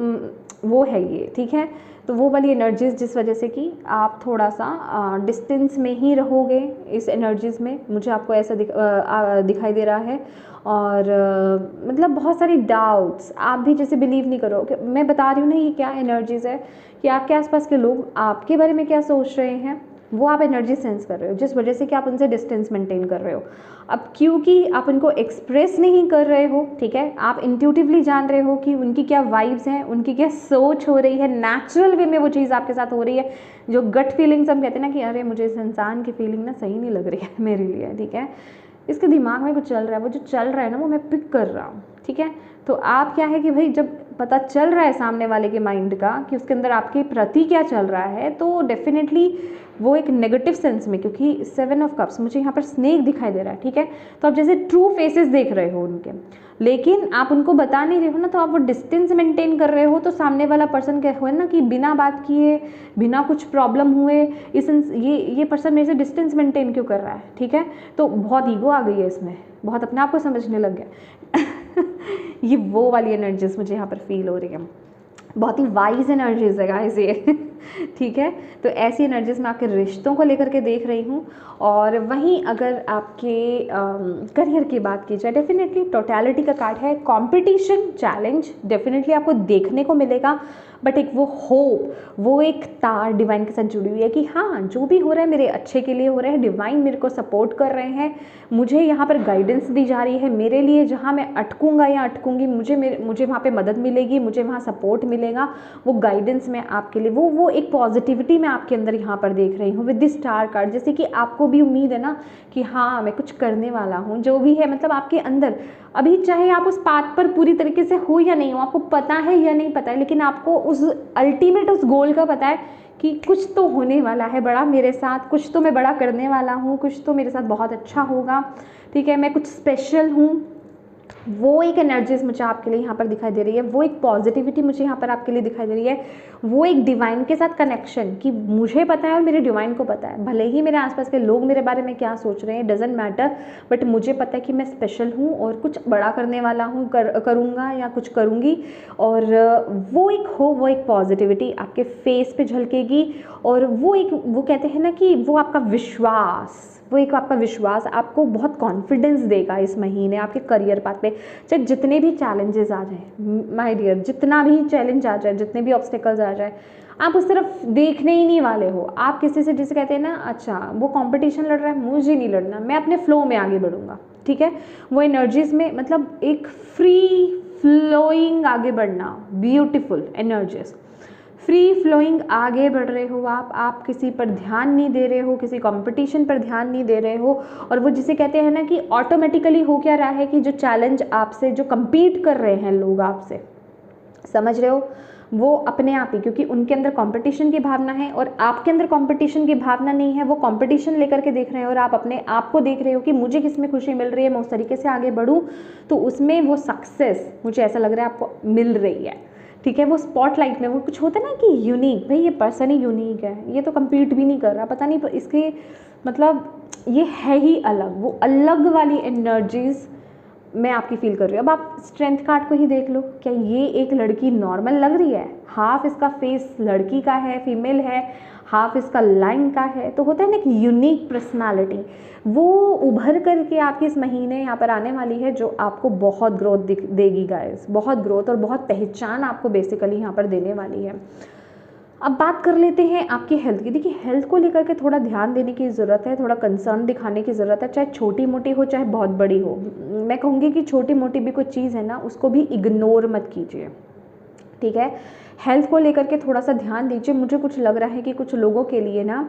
वो है ये, ठीक है। तो वो वाली एनर्जीज, जिस वजह से कि आप थोड़ा सा डिस्टेंस में ही रहोगे इस एनर्जीज में, मुझे आपको ऐसा दिखाई दे रहा है। और मतलब बहुत सारी डाउट्स, आप भी जैसे बिलीव नहीं करोगे, मैं बता रही हूँ ना ये क्या एनर्जीज है, कि आपके आसपास के लोग आपके बारे में क्या सोच रहे हैं, वो आप एनर्जी सेंस कर रहे हो, जिस वजह से कि आप उनसे डिस्टेंस मेंटेन कर रहे हो। अब क्योंकि आप उनको एक्सप्रेस नहीं कर रहे हो, ठीक है, आप इंट्यूटिवली जान रहे हो कि उनकी क्या वाइब्स हैं, उनकी क्या सोच हो रही है, नेचुरल वे में वो चीज़ आपके साथ हो रही है, जो गट फीलिंग्स हम कहते हैं ना कि अरे मुझे इस इंसान की फीलिंग ना सही नहीं लग रही है मेरे लिए, ठीक है, इसके दिमाग में कुछ चल रहा है, वो जो चल रहा है ना वो मैं पिक कर रहा हूँ, ठीक है। तो आप क्या है कि भाई जब पता चल रहा है सामने वाले के माइंड का कि उसके अंदर आपके प्रति क्या चल रहा है, तो डेफिनेटली वो एक नेगेटिव सेंस में, क्योंकि 7 ऑफ कप्स मुझे यहाँ पर स्नेक दिखाई दे रहा है, ठीक है, तो आप जैसे ट्रू फेसेस देख रहे हो उनके, लेकिन आप उनको बता नहीं रहे हो ना, तो आप वो डिस्टेंस मेंटेन कर रहे हो, तो सामने वाला पर्सन क्या हुआ ना कि बिना बात किए, बिना कुछ प्रॉब्लम हुए ये पर्सन मेरे से डिस्टेंस मेंटेन क्यों कर रहा है, ठीक है। तो बहुत ईगो आ गई है इसमें, बहुत अपने आप को समझने लग गया ये वो वाली एनर्जीज मुझे यहाँ पर फील हो रही है, बहुत ही वाइज एनर्जीज है गाइस ये ठीक है। तो ऐसी एनर्जीज मैं आपके रिश्तों को लेकर के देख रही हूँ। और वहीं अगर आपके करियर की बात की जाए, डेफिनेटली टोटलिटी का कार्ड है, कंपटीशन, चैलेंज डेफिनेटली आपको देखने को मिलेगा, बट एक वो होप, वो एक तार डिवाइन के साथ जुड़ी हुई है कि हाँ जो भी हो रहा है मेरे अच्छे के लिए हो रहा है, डिवाइन मेरे को सपोर्ट कर रहे हैं, मुझे यहाँ पर गाइडेंस दी जा रही है, मेरे लिए जहाँ मैं अटकूंगा या अटकूंगी, मुझे वहाँ पे मदद मिलेगी, मुझे वहाँ सपोर्ट मिलेगा, वो गाइडेंस में आपके लिए, वो एक पॉजिटिविटी मैं आपके अंदर यहाँ पर देख रही हूँ विद द स्टार कार्ड। जैसे कि आपको भी उम्मीद है ना कि हाँ मैं कुछ करने वाला हूँ, जो भी है, मतलब आपके अंदर अभी चाहे आप उस पाथ पर पूरी तरीके से हो या नहीं हो, आपको पता है या नहीं पता है, लेकिन आपको उस अल्टीमेट उस गोल का पता है कि कुछ तो होने वाला है बड़ा मेरे साथ, कुछ तो मैं बड़ा करने वाला हूँ, कुछ तो मेरे साथ बहुत अच्छा होगा, ठीक है, मैं कुछ स्पेशल हूँ। वो एक एनर्जीज मुझे आपके लिए यहाँ पर दिखाई दे रही है, वो एक पॉजिटिविटी मुझे यहाँ पर आपके लिए दिखाई दे रही है, वो एक डिवाइन के साथ कनेक्शन कि मुझे पता है और मेरे डिवाइन को पता है, भले ही मेरे आसपास के लोग मेरे बारे में क्या सोच रहे हैं डजेंट मैटर, बट मुझे पता है कि मैं स्पेशल हूँ और कुछ बड़ा करने वाला हूँ, करूँगा या कुछ करूँगी। और वो एक पॉजिटिविटी आपके फेस पे झलकेगी, और वो कहते हैं ना कि वो आपका विश्वास, वो एक आपका विश्वास आपको बहुत कॉन्फिडेंस देगा इस महीने आपके करियर पाथ पे। चाहे जितने भी चैलेंजेस आ जाए माय डियर, जितना भी चैलेंज आ जाए, जितने भी ऑब्स्टेकल्स आ जाए, आप उस तरफ देखने ही नहीं वाले हो। आप किसी से, जिसे कहते हैं ना, अच्छा वो कंपटीशन लड़ रहा है, मुझे नहीं लड़ना, मैं अपने फ्लो में आगे बढ़ूंगा, ठीक है। वो एनर्जीज में मतलब एक फ्री फ्लोइंग आगे बढ़ना, ब्यूटीफुल एनर्जीज, फ्री फ्लोइंग आगे बढ़ रहे हो आप किसी पर ध्यान नहीं दे रहे हो, किसी कंपटीशन पर ध्यान नहीं दे रहे हो। और वो जिसे कहते हैं ना कि ऑटोमेटिकली हो क्या रहा है कि जो चैलेंज आपसे, जो compete कर रहे हैं लोग आपसे, समझ रहे हो, वो अपने आप ही, क्योंकि उनके अंदर कंपटीशन की भावना है और आपके अंदर कंपटीशन की भावना नहीं है, वो कंपटीशन लेकर के देख रहे हैं और आप अपने आप को देख रहे हो कि मुझे किस में खुशी मिल रही है, मैं उस तरीके से आगे बढ़ूँ, तो उसमें वो सक्सेस मुझे ऐसा लग रहा है आपको मिल रही है, ठीक है। वो स्पॉटलाइट में वो कुछ होता है ना कि यूनिक, भाई ये पर्सन ही यूनिक है, ये तो कम्पीट भी नहीं कर रहा, पता नहीं इसके मतलब ये है ही अलग, वो अलग वाली एनर्जीज मैं आपकी फील कर रही हूँ। अब आप स्ट्रेंथ कार्ड को ही देख लो, क्या ये एक लड़की नॉर्मल लग रही है? हाफ इसका फेस लड़की का है, फीमेल है, हाफ इसका लाइन का है, तो होता है ना एक यूनिक पर्सनालिटी, वो उभर करके आपकी इस महीने यहाँ पर आने वाली है, जो आपको बहुत ग्रोथ देगी गाइस, बहुत ग्रोथ और बहुत पहचान आपको बेसिकली यहाँ पर देने वाली है। अब बात कर लेते हैं आपकी हेल्थ की। देखिए हेल्थ को लेकर के थोड़ा ध्यान देने की ज़रूरत है, थोड़ा कंसर्न दिखाने की ज़रूरत है, चाहे छोटी मोटी हो चाहे बहुत बड़ी हो। मैं कहूँगी कि छोटी मोटी भी कोई चीज़ है ना, उसको भी इग्नोर मत कीजिए, ठीक है। हेल्थ को लेकर के थोड़ा सा ध्यान दीजिए। मुझे कुछ लग रहा है कि कुछ लोगों के लिए ना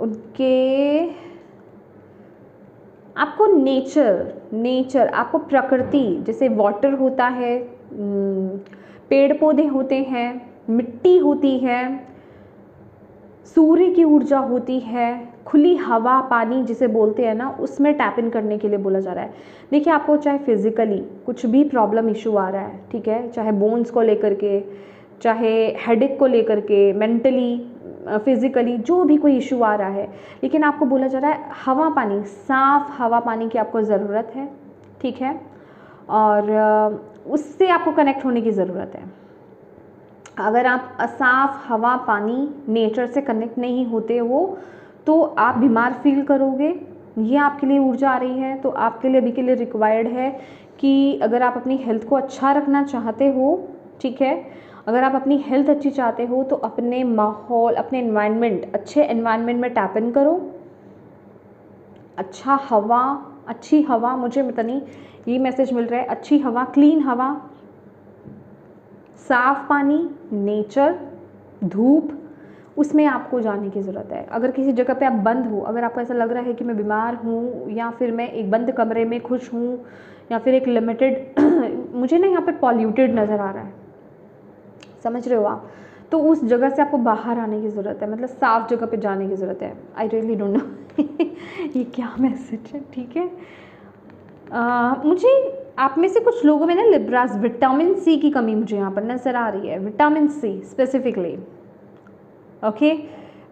उनके आपको नेचर आपको प्रकृति, जैसे वाटर होता है, पेड़ पौधे होते हैं, मिट्टी होती है, सूर्य की ऊर्जा होती है, खुली हवा पानी जिसे बोलते हैं ना, उसमें टैप इन करने के लिए बोला जा रहा है। देखिए आपको चाहे फिजिकली कुछ भी प्रॉब्लम इशू आ रहा है, ठीक है, चाहे बोन्स को लेकर के, चाहे हेडेक को लेकर के, मेंटली फिजिकली जो भी कोई इशू आ रहा है, लेकिन आपको बोला जा रहा है हवा पानी, साफ हवा पानी की आपको ज़रूरत है, ठीक है, और उससे आपको कनेक्ट होने की ज़रूरत है। अगर आप साफ हवा पानी नेचर से कनेक्ट नहीं होते हो तो आप बीमार फील करोगे। ये आपके लिए ऊर्जा आ रही है, तो आपके लिए अभी के लिए रिक्वायर्ड है कि अगर आप अपनी हेल्थ को अच्छा रखना चाहते हो, ठीक है, अगर आप अपनी हेल्थ अच्छी चाहते हो तो अपने माहौल, अपने एनवायरनमेंट, अच्छे एनवायरनमेंट में टैप इन करो। अच्छा हवा, अच्छी हवा, मुझे पता नहीं ये मैसेज मिल रहा है, अच्छी हवा, क्लीन हवा, साफ पानी, नेचर, धूप, उसमें आपको जाने की ज़रूरत है। अगर किसी जगह पे आप बंद हो, अगर आपको ऐसा लग रहा है कि मैं बीमार हूँ या फिर मैं एक बंद कमरे में खुश हूँ या फिर एक लिमिटेड मुझे ना यहाँ पर पॉल्यूटेड नज़र आ रहा है, समझ रहे हो आप, तो उस जगह से आपको बाहर आने की ज़रूरत है, मतलब साफ़ जगह पे जाने की ज़रूरत है। आई रियली डोंट नो ये क्या मैसेज है, ठीक है। मुझे आप में से कुछ लोगों में ना लिब्रास, विटामिन सी की कमी मुझे यहाँ पर नज़र आ रही है, vitamin C specifically, okay.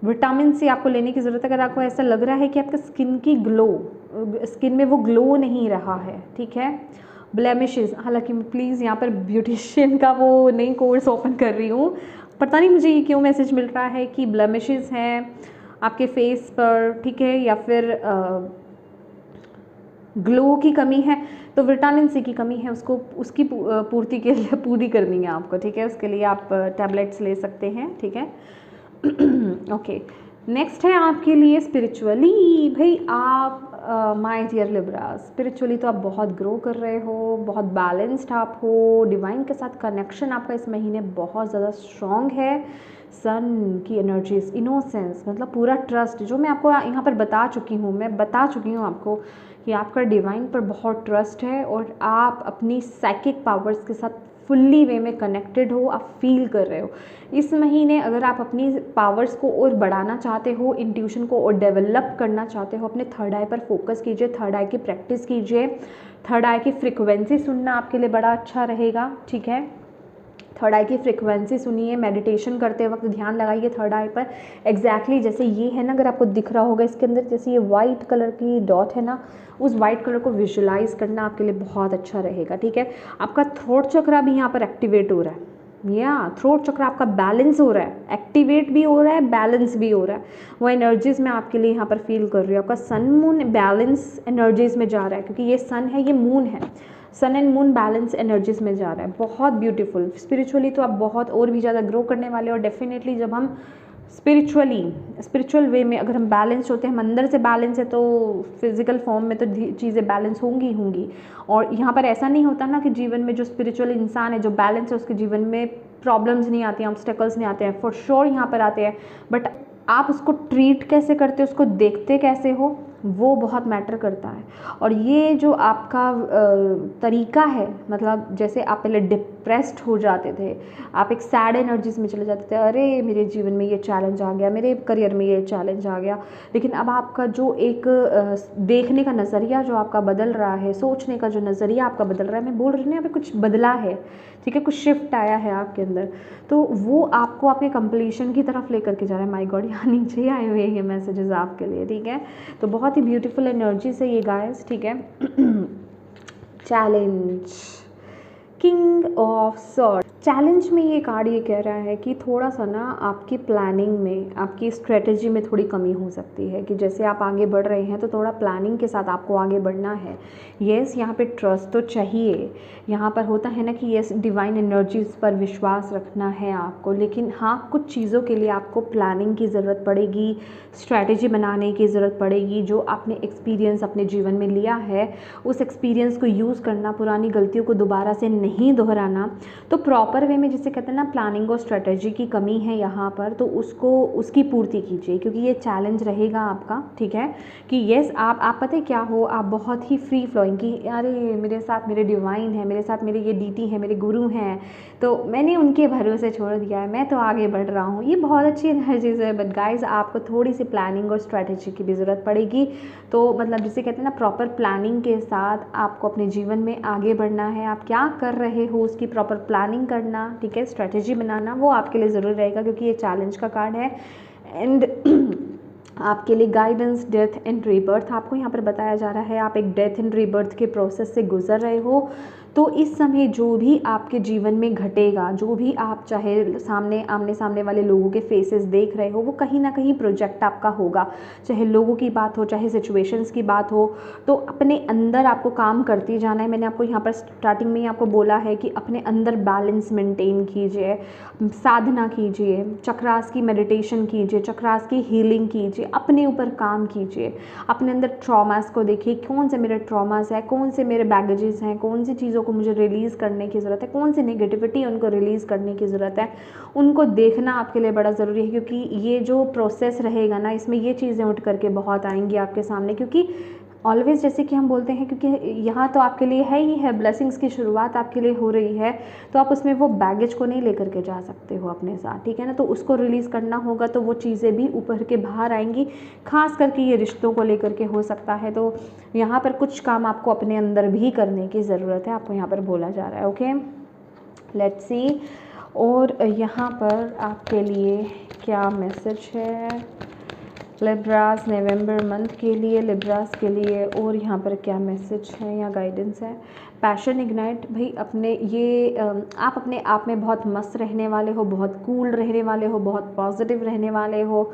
Vitamin C आपको लेने की ज़रूरत है। अगर आपको ऐसा लग रहा है कि आपका स्किन की ग्लो, स्किन में वो ग्लो नहीं रहा है, ठीक है, ब्लेमिशेस, हालांकि प्लीज़ यहाँ पर ब्यूटिशियन का वो नई कोर्स ओपन कर रही हूँ, पता नहीं मुझे ये क्यों मैसेज मिल रहा है कि ब्लेमिशेस हैं आपके फेस पर, ठीक है, या फिर ग्लो की कमी है, तो विटामिन सी की कमी है, उसको उसकी पूर्ति के लिए पूरी करनी है आपको, ठीक है। उसके लिए आप टैबलेट्स ले सकते हैं, ठीक है। ओके, नेक्स्ट है आपके लिए स्पिरिचुअली। भाई आप माय डियर लिब्रा, स्पिरिचुअली तो आप बहुत ग्रो कर रहे हो, बहुत बैलेंस्ड आप हो, डिवाइन के साथ कनेक्शन आपका इस महीने बहुत ज़्यादा स्ट्रॉन्ग है। सन की एनर्जीज, इनोसेंस, मतलब पूरा ट्रस्ट, जो मैं आपको यहाँ पर बता चुकी हूँ आपको कि आपका डिवाइन पर बहुत ट्रस्ट है और आप अपनी साइकिक पावर्स के साथ फुल्ली वे में कनेक्टेड हो, आप फील कर रहे हो। इस महीने अगर आप अपनी पावर्स को और बढ़ाना चाहते हो, इंट्यूशन को और डेवलप करना चाहते हो, अपने थर्ड आई पर फोकस कीजिए, थर्ड आई की प्रैक्टिस कीजिए, थर्ड आई की फ्रिक्वेंसी सुनना आपके लिए बड़ा अच्छा रहेगा, ठीक है। थर्ड आई की फ्रिक्वेंसी सुनिए, मेडिटेशन करते वक्त ध्यान लगाइए थर्ड आई पर, एग्जैक्टली जैसे ये है ना, अगर आपको दिख रहा होगा इसके अंदर जैसे ये वाइट कलर की डॉट है ना, उस वाइट कलर को विजुलाइज करना आपके लिए बहुत अच्छा रहेगा, ठीक है। आपका थ्रोट चक्रा भी यहाँ पर एक्टिवेट हो रहा है, या थ्रोट चक्र आपका बैलेंस हो रहा है, एक्टिवेट भी हो रहा है, बैलेंस भी हो रहा है, वो एनर्जीज़ मैं आपके लिए यहाँ पर फील कर रही हूँ। आपका सन मून बैलेंस एनर्जीज़ में जा रहा है, क्योंकि ये सन है, ये मून है, सन एंड मून बैलेंस एनर्जीज़ में जा रहा है, बहुत ब्यूटीफुल। स्पिरिचुअली तो आप बहुत और भी ज़्यादा ग्रो करने वाले, और डेफिनेटली जब हम स्पिरिचुअल वे में अगर हम बैलेंस होते हैं, हम अंदर से बैलेंस है, तो फिजिकल फॉर्म में तो चीज़ें बैलेंस होंगी। और यहाँ पर ऐसा नहीं होता ना कि जीवन में जो स्पिरिचुअल इंसान है, जो बैलेंस है, उसके जीवन में प्रॉब्लम्स नहीं आती हैं, ऑब्स्टेकल्स नहीं आते हैं, फॉर श्योर यहाँ पर आते हैं, बट आप उसको ट्रीट कैसे करते हो, उसको देखते कैसे हो, वो बहुत मैटर करता है। और ये जो आपका तरीका है, मतलब जैसे आप पहले डिप्रेस्ड हो जाते थे, आप एक सैड एनर्जीज में चले जाते थे, अरे मेरे जीवन में ये चैलेंज आ गया, मेरे करियर में ये चैलेंज आ गया, लेकिन अब आपका जो एक देखने का नज़रिया जो आपका बदल रहा है, सोचने का जो नज़रिया आपका बदल रहा है, मैं बोल रही हूँ ना, अभी कुछ बदला है, ठीक है, कुछ शिफ्ट आया है आपके अंदर, तो वो आपको आपके कंप्लीशन की तरफ लेकर के जा रहा है। माय गॉड, यहाँ नीचे ही आए हुए ये मैसेजेस आपके लिए, ठीक है। तो बहुत बहुत ही ब्यूटीफुल एनर्जी से ये गाइस, ठीक है। Challenge, king of sword. Challenge में ये कार्ड ये कह रहा है कि थोड़ा सा ना आपकी प्लानिंग में, आपकी स्ट्रेटजी में थोड़ी कमी हो सकती है, कि जैसे आप आगे बढ़ रहे हैं तो थोड़ा प्लानिंग के साथ आपको आगे बढ़ना है। येस, यहाँ पे ट्रस्ट तो चाहिए, यहाँ पर होता है ना कि येस डिवाइन एनर्जीज़ पर विश्वास रखना है आपको, लेकिन हाँ कुछ चीज़ों के लिए आपको प्लानिंग की ज़रूरत पड़ेगी, स्ट्रैटेजी बनाने की ज़रूरत पड़ेगी। जो आपने एक्सपीरियंस अपने जीवन में लिया है उस एक्सपीरियंस को यूज़ करना, पुरानी गलतियों को दोबारा से नहीं दोहराना। तो प्रॉपर वे में जिसे कहते हैं ना प्लानिंग और स्ट्रेटजी की कमी है यहाँ पर, तो उसकी पूर्ति कीजिए, क्योंकि ये चैलेंज रहेगा आपका, ठीक है। कि येस आप पता है क्या हो, आप बहुत ही फ्री फ्लोइंग की, अरे मेरे साथ मेरे डिवाइन है, मेरे साथ मेरे ये डीटी है, मेरे गुरु हैं, तो मैंने उनके भरोसे छोड़ दिया है, मैं तो आगे बढ़ रहा हूँ। ये बहुत अच्छी एनर्जीज है, बट गाइज आपको थोड़ी सी प्लानिंग और स्ट्रेटजी की भी ज़रूरत पड़ेगी। तो मतलब जिसे कहते हैं ना प्रॉपर प्लानिंग के साथ आपको अपने जीवन में आगे बढ़ना है। आप क्या कर रहे हो उसकी प्रॉपर प्लानिंग करना, ठीक है, स्ट्रेटजी बनाना, वो आपके लिए ज़रूर रहेगा, क्योंकि ये चैलेंज का कार्ड है। एंड आपके लिए गाइडेंस, डेथ एंड रीबर्थ आपको यहाँ पर बताया जा रहा है। आप एक डेथ एंड रीबर्थ के प्रोसेस से गुजर रहे हो, तो इस समय जो भी आपके जीवन में घटेगा, जो भी आप चाहे आमने सामने वाले लोगों के फेसेस देख रहे हो, वो कहीं ना कहीं प्रोजेक्ट आपका होगा। चाहे लोगों की बात हो, चाहे सिचुएशंस की बात हो, तो अपने अंदर आपको काम करती जाना है। मैंने आपको यहाँ पर स्टार्टिंग में ही आपको बोला है कि अपने अंदर बैलेंस मेंटेन कीजिए, साधना कीजिए, चक्रास की मेडिटेशन कीजिए, चक्रास की हीलिंग कीजिए, अपने ऊपर काम कीजिए, अपने अंदर ट्रॉमास को देखिए, कौन से मेरे ट्रॉमास है, कौन से मेरे बैगेजेस हैं, कौन सी चीज़ों को मुझे रिलीज़ करने की ज़रूरत है, कौन सी नेगेटिविटी उनको रिलीज़ करने की ज़रूरत है, उनको देखना आपके लिए बड़ा ज़रूरी है। क्योंकि ये जो प्रोसेस रहेगा ना, इसमें ये चीज़ें उठ करके बहुत आएंगी आपके सामने, क्योंकि ऑलवेज जैसे कि हम बोलते हैं, क्योंकि यहाँ तो आपके लिए है ही है, ब्लेसिंग्स की शुरुआत आपके लिए हो रही है, तो आप उसमें वो बैगेज को नहीं लेकर के जा सकते हो अपने साथ, ठीक है ना। तो उसको रिलीज़ करना होगा, तो वो चीज़ें भी ऊपर के बाहर आएंगी, खास करके ये रिश्तों को लेकर के हो सकता है। तो यहाँ पर कुछ काम आपको अपने अंदर भी करने की ज़रूरत है, आपको यहाँ पर बोला जा रहा है। Okay, let's see. और यहाँ पर आपके लिए क्या मैसेज है लिब्रास नवंबर मंथ के लिए, लिब्रास के लिए, और यहाँ पर क्या मैसेज है या गाइडेंस है। पैशन इग्नाइट, भाई अपने ये आप अपने आप में बहुत मस्त रहने वाले हो, बहुत कूल रहने वाले हो, बहुत पॉजिटिव रहने वाले हो,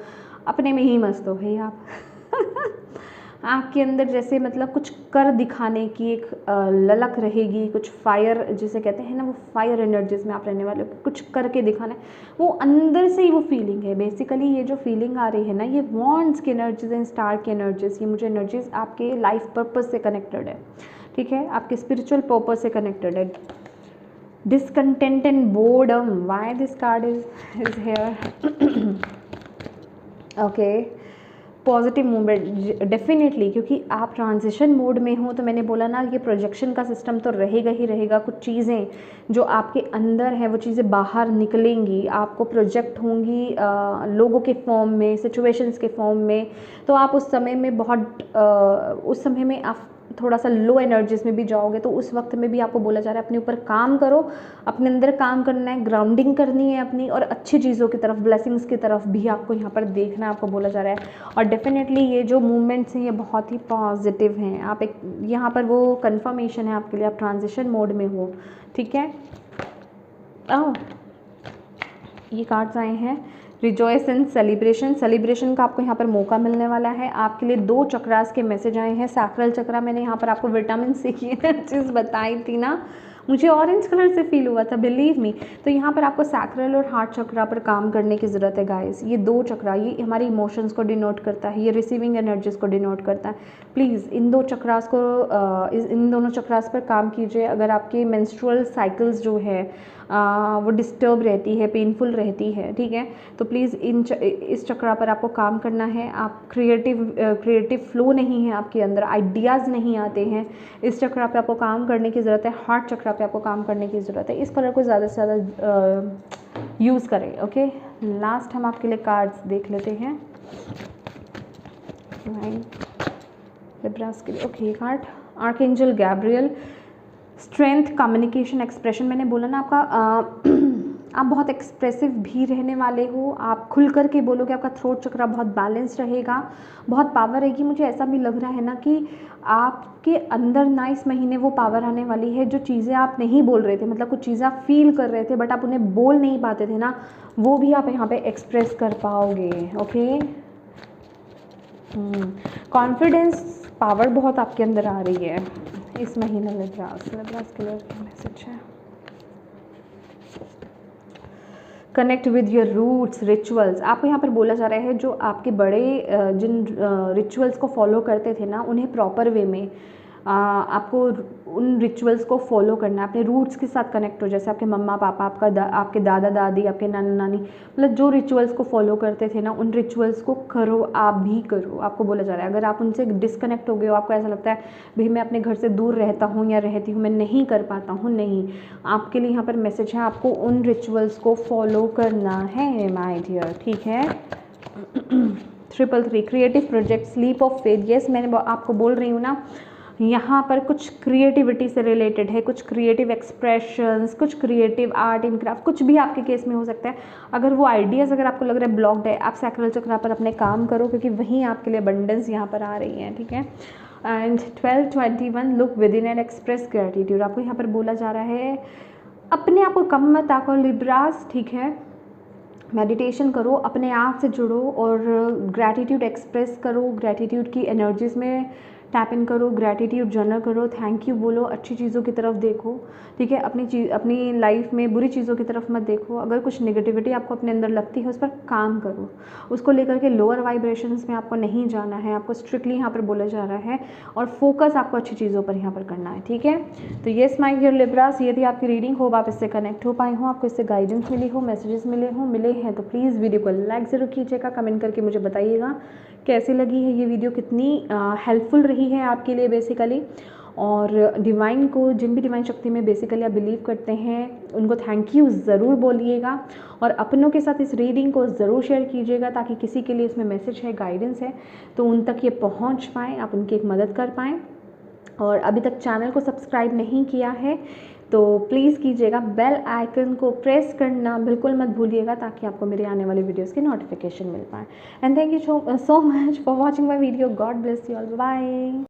अपने में ही मस्त हो भाई आप। आपके अंदर जैसे मतलब कुछ कर दिखाने की एक ललक रहेगी, कुछ फायर जिसे कहते हैं ना, वो फायर एनर्जीज में आप रहने वाले हो, कुछ करके दिखाना है, वो अंदर से ही वो फीलिंग है। बेसिकली ये जो फीलिंग आ रही है ना, ये वॉन्ड्स की एनर्जीज एंड स्टार की एनर्जीज, ये मुझे एनर्जीज आपके लाइफ पर्पस से कनेक्टेड है, ठीक है, आपके स्पिरिचुअल पर्पस से कनेक्टेड है। Discontent and boredom, why this card is here. Okay, positive movement definitely, क्योंकि आप ट्रांजिशन मोड में हो, तो मैंने बोला ना ये प्रोजेक्शन का सिस्टम तो रहेगा ही रहेगा। कुछ चीज़ें जो आपके अंदर है वो चीज़ें बाहर निकलेंगी, आपको प्रोजेक्ट होंगी लोगों के फॉर्म में, सिचुएशंस के फॉर्म में। तो आप उस समय में उस समय में आप थोड़ा सा लो एनर्जीज में भी जाओगे, तो उस वक्त में भी आपको बोला जा रहा है अपने ऊपर काम करो, अपने अंदर काम करना है, ग्राउंडिंग करनी है अपनी, और अच्छी चीज़ों की तरफ, ब्लेसिंग्स की तरफ भी आपको यहाँ पर देखना है, आपको बोला जा रहा है। और डेफिनेटली ये जो मूवमेंट्स हैं ये बहुत ही पॉजिटिव हैं। आप एक यहाँ पर वो कंफर्मेशन है आपके लिए, आप ट्रांजिशन मोड में हो, ठीक है। ये कार्ड्स आए हैं रिजॉयस एंड सेलिब्रेशन। सेलिब्रेशन का आपको यहाँ पर मौका मिलने वाला है। आपके लिए 2 चक्रास के मैसेज आए हैं। सैक्रल चक्रा, मैंने यहाँ पर आपको विटामिन सी की चीज़ बताई थी ना, मुझे ऑरेंज कलर से फील हुआ था, बिलीव मी। तो यहाँ पर आपको सैक्रल और हार्ट चक्रा पर काम करने की ज़रूरत है गाइस। ये 2 चक्रा, ये हमारे इमोशंस को डिनोट करता है, ये रिसीविंग एनर्जीज को डिनोट करता है। प्लीज़ इन 2 चक्रास को इन दोनों चक्रास पर काम कीजिए। अगर आपके मेंस्ट्रुअल साइकिल्स जो है वो डिस्टर्ब रहती है, पेनफुल रहती है, ठीक है, तो प्लीज़ इस चक्रा पर आपको काम करना है। आप क्रिएटिव फ्लो नहीं है आपके अंदर, आइडियाज़ नहीं आते हैं, इस चक्रा पे आपको काम करने की ज़रूरत है। हार्ट चक्रा पे आपको काम करने की ज़रूरत है। इस कलर को ज़्यादा से ज़्यादा यूज़ करें। ओके, लास्ट हम आपके लिए कार्ड्स देख लेते हैं लिब्रास के लिए। Okay, card archangel Gabriel, strength, communication, expression. मैंने बोला ना आप बहुत एक्सप्रेसिव भी रहने वाले हो, आप खुल कर के बोलोगे, आपका थ्रोट चक्रा बहुत बैलेंस रहेगा, बहुत पावर रहेगी। मुझे ऐसा भी लग रहा है ना कि आपके अंदर ना इस महीने वो पावर आने वाली है, जो चीज़ें आप नहीं बोल रहे थे, मतलब कुछ चीज़ें आप फील कर रहे थे बट आप उन्हें बोल नहीं पाते थे ना, वो भी आप यहाँ पे एक्सप्रेस कर पाओगे। ओके, कॉन्फिडेंस पावर बहुत आपके अंदर आ रही है इस महीने में। लिब्रास क्लियर मैसेज है। Connect with your roots, rituals. आपको यहाँ पर बोला जा रहा है जो आपके बड़े जिन रिचुअल्स को फॉलो करते थे ना, उन्हें प्रॉपर वे में आपको उन रिचुअल्स को फॉलो करना है, अपने रूट्स के साथ कनेक्ट हो। जैसे आपके मम्मा पापा, आपके दादा दादी, आपके नाना नानी, मतलब जो रिचुअल्स को फॉलो करते थे ना, उन रिचुअल्स को करो, आप भी करो। आपको बोला जा रहा है अगर आप उनसे डिस्कनेक्ट हो गए हो, आपको ऐसा लगता है भाई मैं अपने घर से दूर रहता हूँ या रहती हूँ, मैं नहीं कर पाता हूँ, नहीं, आपके लिए यहाँ पर मैसेज है, आपको उन रिचुअल्स को फॉलो करना है माय डियर, ठीक है। 333 creative project, sleep of faith. Yes, मैंने आपको बोल रही हूँ ना, यहाँ पर कुछ क्रिएटिविटी से रिलेटेड है, कुछ क्रिएटिव एक्सप्रेशंस, कुछ क्रिएटिव आर्ट एंड क्राफ्ट, कुछ भी आपके केस में हो सकता है। अगर वो आइडियाज़ अगर आपको लग रहा है ब्लॉक्ड है, आप सैक्रल चक्र पर अपने काम करो, क्योंकि वहीं आपके लिए अबंडेंस यहाँ पर आ रही है, ठीक है। And 1221 look with in and express gratitude. आपको यहाँ पर बोला जा रहा है अपने आप को कम मत आको लिब्रास, ठीक है। मेडिटेशन करो, अपने आप से जुड़ो और ग्रैटिट्यूड एक्सप्रेस करो, ग्रैटिट्यूड की एनर्जीज़ में टैप इन करो, ग्रैटिट्यूड जर्नल करो, थैंक यू बोलो, अच्छी चीज़ों की तरफ देखो, ठीक है। अपनी लाइफ में बुरी चीज़ों की तरफ मत देखो। अगर कुछ नेगेटिविटी आपको अपने अंदर लगती है, उस पर काम करो, उसको लेकर के लोअर वाइब्रेशंस में आपको नहीं जाना है, आपको स्ट्रिक्टली यहाँ पर बोला जा रहा है, और फोकस आपको अच्छी चीज़ों पर यहाँ पर करना है, ठीक है। तो येस माय डियर लिब्रास, ये थी आपकी रीडिंग। होप आप इससे कनेक्ट हो पाए हो, आपको इससे गाइडेंस मिली हो, मैसेजेस मिले हैं तो प्लीज़ वीडियो को लाइक ज़रूर कीजिएगा, कमेंट करके मुझे बताइएगा कैसी लगी है ये वीडियो, कितनी हेल्पफुल रही है आपके लिए बेसिकली। और डिवाइन को, जिन भी डिवाइन शक्ति में बेसिकली आप बिलीव करते हैं, उनको थैंक यू ज़रूर बोलिएगा, और अपनों के साथ इस रीडिंग को ज़रूर शेयर कीजिएगा, ताकि किसी के लिए इसमें मैसेज है, गाइडेंस है, तो उन तक ये पहुंच पाएँ, आप उनकी एक मदद कर पाएँ। और अभी तक चैनल को सब्सक्राइब नहीं किया है तो प्लीज़ कीजिएगा, बेल आइकन को प्रेस करना बिल्कुल मत भूलिएगा, ताकि आपको मेरे आने वाले वीडियोस की नोटिफिकेशन मिल पाए। And thank you so much for watching my video. God bless you all, bye.